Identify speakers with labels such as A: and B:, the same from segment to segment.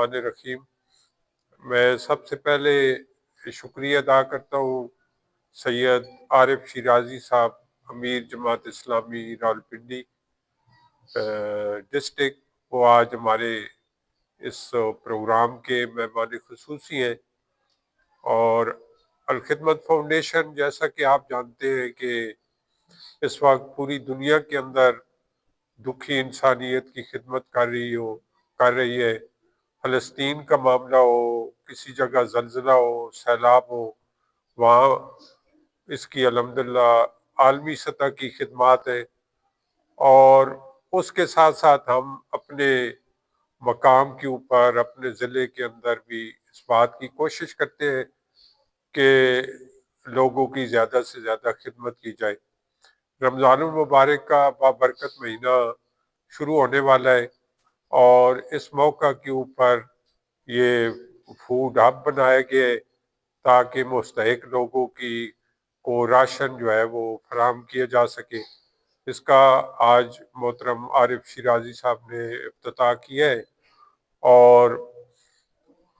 A: الرحمن الرحیم۔ میں سب سے پہلے شکریہ ادا کرتا ہوں سید عارف شیرازی صاحب، امیر جماعت اسلامی راولپنڈی ڈسٹرکٹ۔ وہ آج ہمارے اس پروگرام کے مہمان خصوصی ہیں، اور الخدمت فاؤنڈیشن جیسا کہ آپ جانتے ہیں کہ اس وقت پوری دنیا کے اندر دکھی انسانیت کی خدمت کر رہی ہے۔ فلسطین کا معاملہ ہو، کسی جگہ زلزلہ ہو، سیلاب ہو، وہاں اس کی الحمدللہ عالمی سطح کی خدمات ہیں، اور اس کے ساتھ ساتھ ہم اپنے مقام کے اوپر اپنے ضلع کے اندر بھی اس بات کی کوشش کرتے ہیں کہ لوگوں کی زیادہ سے زیادہ خدمت کی جائے۔ رمضان المبارک کا بابرکت مہینہ شروع ہونے والا ہے، اور اس موقع کے اوپر یہ فوڈ ہب بنایا گیا ہے تاکہ مستحق لوگوں کو راشن جو ہے وہ فراہم کیا جا سکے۔ اس کا آج محترم عارف شیرازی صاحب نے افتتاح کیا ہے، اور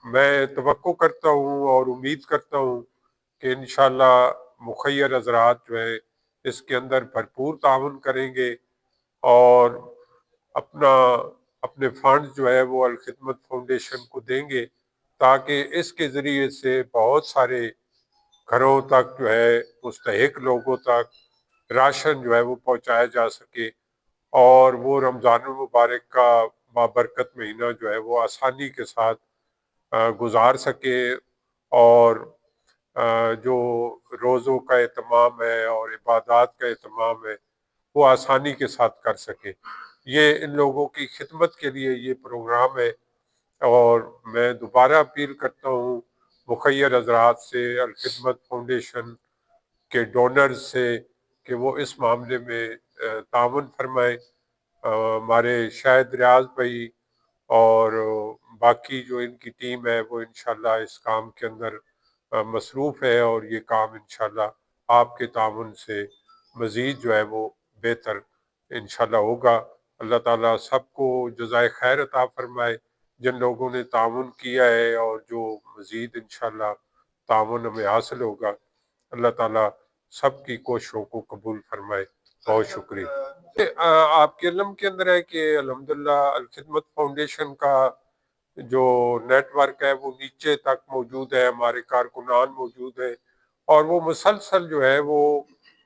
A: میں توقع کرتا ہوں اور امید کرتا ہوں کہ انشاءاللہ مخیر حضرات جو ہے اس کے اندر بھرپور تعاون کریں گے، اور اپنے فنڈ جو ہے وہ الخدمت فاؤنڈیشن کو دیں گے، تاکہ اس کے ذریعے سے بہت سارے گھروں تک جو ہے مستحق لوگوں تک راشن جو ہے وہ پہنچایا جا سکے، اور وہ رمضان المبارک کا بابرکت مہینہ جو ہے وہ آسانی کے ساتھ گزار سکے، اور جو روزوں کا اہتمام ہے اور عبادات کا اہتمام ہے وہ آسانی کے ساتھ کر سکے۔ یہ ان لوگوں کی خدمت کے لیے یہ پروگرام ہے، اور میں دوبارہ اپیل کرتا ہوں مخیر حضرات سے، الخدمت فاؤنڈیشن کے ڈونرز سے، کہ وہ اس معاملے میں تعاون فرمائیں۔ ہمارے شاہد ریاض بھائی اور باقی جو ان کی ٹیم ہے وہ انشاءاللہ اس کام کے اندر مصروف ہے، اور یہ کام انشاءاللہ آپ کے تعاون سے مزید جو ہے وہ بہتر انشاءاللہ ہوگا۔ اللہ تعالیٰ سب کو جزائے خیر عطا فرمائے، جن لوگوں نے تعاون کیا ہے اور جو مزید انشاءاللہ تعاون ہمیں حاصل ہوگا۔ اللہ تعالیٰ سب کی کوششوں کو قبول فرمائے۔ بہت شکریہ۔ آپ کے علم کے اندر ہے کہ الحمدللہ الخدمت فاؤنڈیشن کا جو نیٹ ورک ہے وہ نیچے تک موجود ہے، ہمارے کارکنان موجود ہیں، اور وہ مسلسل جو ہے وہ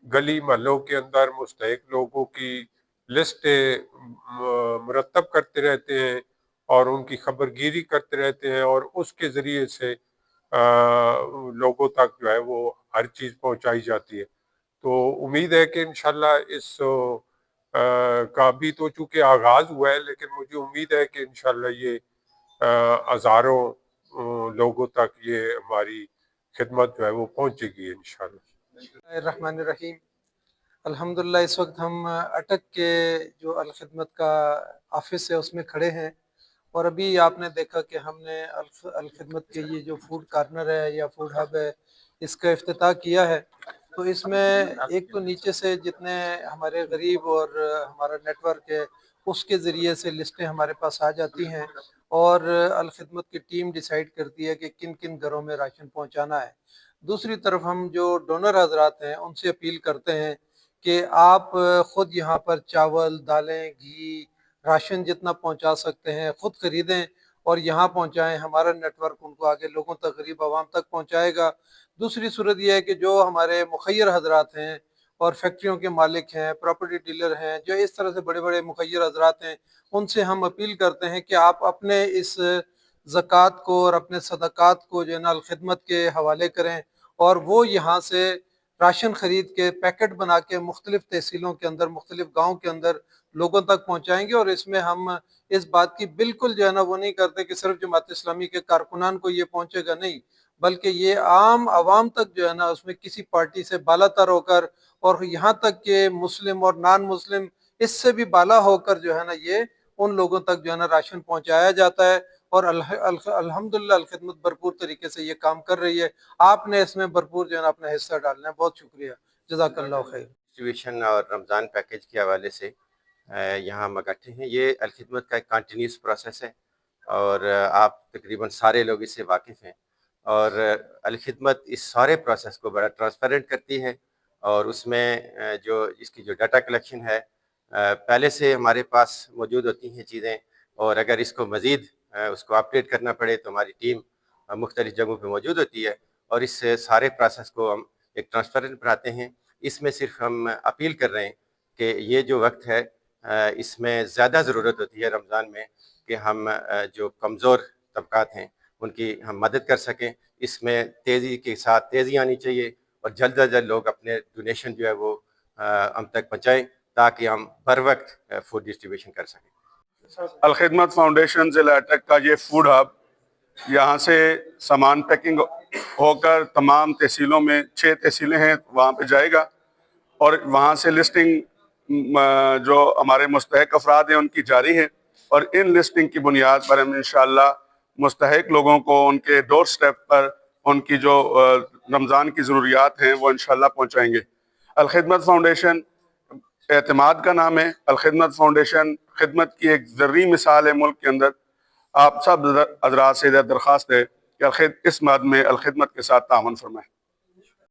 A: گلی محلوں کے اندر مستحق لوگوں کی لسٹیں مرتب کرتے رہتے ہیں، اور ان کی خبر گیری کرتے رہتے ہیں، اور اس کے ذریعے سے لوگوں تک جو ہے وہ ہر چیز پہنچائی جاتی ہے۔ تو امید ہے کہ انشاءاللہ اس کا بھی تو چونکہ آغاز ہوا ہے، لیکن مجھے امید ہے کہ انشاءاللہ یہ ہزاروں لوگوں تک یہ ہماری خدمت جو ہے وہ پہنچے گی انشاءاللہ۔
B: الرحمن الرحیم۔ الحمدللہ اس وقت ہم اٹک کے جو الخدمت کا آفس ہے اس میں کھڑے ہیں، اور ابھی آپ نے دیکھا کہ ہم نے الخدمت کے یہ جو فوڈ کارنر ہے یا فوڈ ہب ہے اس کا افتتاح کیا ہے۔ تو اس میں ایک تو نیچے سے جتنے ہمارے غریب اور ہمارا نیٹ ورک ہے اس کے ذریعے سے لسٹیں ہمارے پاس آ جاتی ہیں، اور الخدمت کی ٹیم ڈیسائیڈ کرتی ہے کہ کن کن گھروں میں راشن پہنچانا ہے۔ دوسری طرف ہم جو ڈونر حضرات ہیں ان سے اپیل کرتے ہیں کہ آپ خود یہاں پر چاول، دالیں، گھی، راشن جتنا پہنچا سکتے ہیں خود خریدیں اور یہاں پہنچائیں۔ ہمارا نیٹ ورک ان کو آگے لوگوں تک، غریب عوام تک پہنچائے گا۔ دوسری صورت یہ ہے کہ جو ہمارے مخیر حضرات ہیں اور فیکٹریوں کے مالک ہیں، پراپرٹی ڈیلر ہیں، جو اس طرح سے بڑے بڑے مخیر حضرات ہیں، ان سے ہم اپیل کرتے ہیں کہ آپ اپنے اس زکوٰۃ کو اور اپنے صدقات کو جو ہے نا الخدمت کے حوالے کریں، اور وہ یہاں سے راشن خرید کے پیکٹ بنا کے مختلف تحصیلوں کے اندر، مختلف گاؤں کے اندر لوگوں تک پہنچائیں گے۔ اور اس میں ہم اس بات کی بالکل جو ہے نا وہ نہیں کرتے کہ صرف جماعت اسلامی کے کارکنان کو یہ پہنچے گا، نہیں، بلکہ یہ عام عوام تک جو ہے نا اس میں کسی پارٹی سے بالا تر ہو کر، اور یہاں تک کہ مسلم اور نان مسلم اس سے بھی بالا ہو کر جو ہے نا یہ ان لوگوں تک جو ہے نا راشن پہنچایا جاتا ہے، اور الحمدللہ الخدمت بھرپور طریقے سے یہ کام کر رہی ہے۔ آپ نے اس میں بھرپور جو ہے نا اپنا حصہ ڈالنا ہے۔ بہت شکریہ، جزاک اللہ خیر۔
C: ڈسٹریبیوشن اور رمضان پیکیج کے حوالے سے یہاں ہم اکٹھے ہیں۔ یہ الخدمت کا ایک کنٹینیوس پروسیس ہے۔ اور آپ تقریباً سارے لوگ اس سے واقف ہیں، اور الخدمت اس سارے پروسیس کو بڑا ٹرانسپیرنٹ کرتی ہے، اور اس میں جو اس کی جو ڈیٹا کلیکشن ہے پہلے سے ہمارے پاس موجود ہوتی ہیں چیزیں، اور اگر اس کو مزید اس کو اپڈیٹ کرنا پڑے تو ہماری ٹیم مختلف جگہوں پہ موجود ہوتی ہے، اور اس سے سارے پروسیس کو ہم ایک ٹرانسپیرنٹ بناتے ہیں۔ اس میں صرف ہم اپیل کر رہے ہیں کہ یہ جو وقت ہے اس میں زیادہ ضرورت ہوتی ہے رمضان میں کہ ہم جو کمزور طبقات ہیں ان کی ہم مدد کر سکیں۔ اس میں تیزی کے ساتھ تیزی آنی چاہیے، اور جلد از جلد لوگ اپنے ڈونیشن جو ہے وہ ہم تک پہنچائیں تاکہ ہم بر وقت فوڈ ڈسٹریبیوشن کر سکیں۔
D: الخدمت فاؤنڈیشن ضلع اٹک کا یہ فوڈ ہب، یہاں سے سامان پیکنگ ہو کر تمام تحصیلوں میں 6 تحصیلیں ہیں وہاں پہ جائے گا، اور وہاں سے لسٹنگ جو ہمارے مستحق افراد ہیں ان کی جاری ہے، اور ان لسٹنگ کی بنیاد پر ہم انشاءاللہ مستحق لوگوں کو ان کے ڈور سٹیپ پر ان کی جو رمضان کی ضروریات ہیں وہ انشاءاللہ پہنچائیں گے۔ الخدمت فاؤنڈیشن اعتماد کا نام ہے۔ الخدمت فاؤنڈیشن خدمت کی ایک ذرّی مثال ہے ملک کے اندر۔ آپ سب حضرات سے درخواست ہے کہ اس مد میں الخدمت کے ساتھ تعاون فرمائیں۔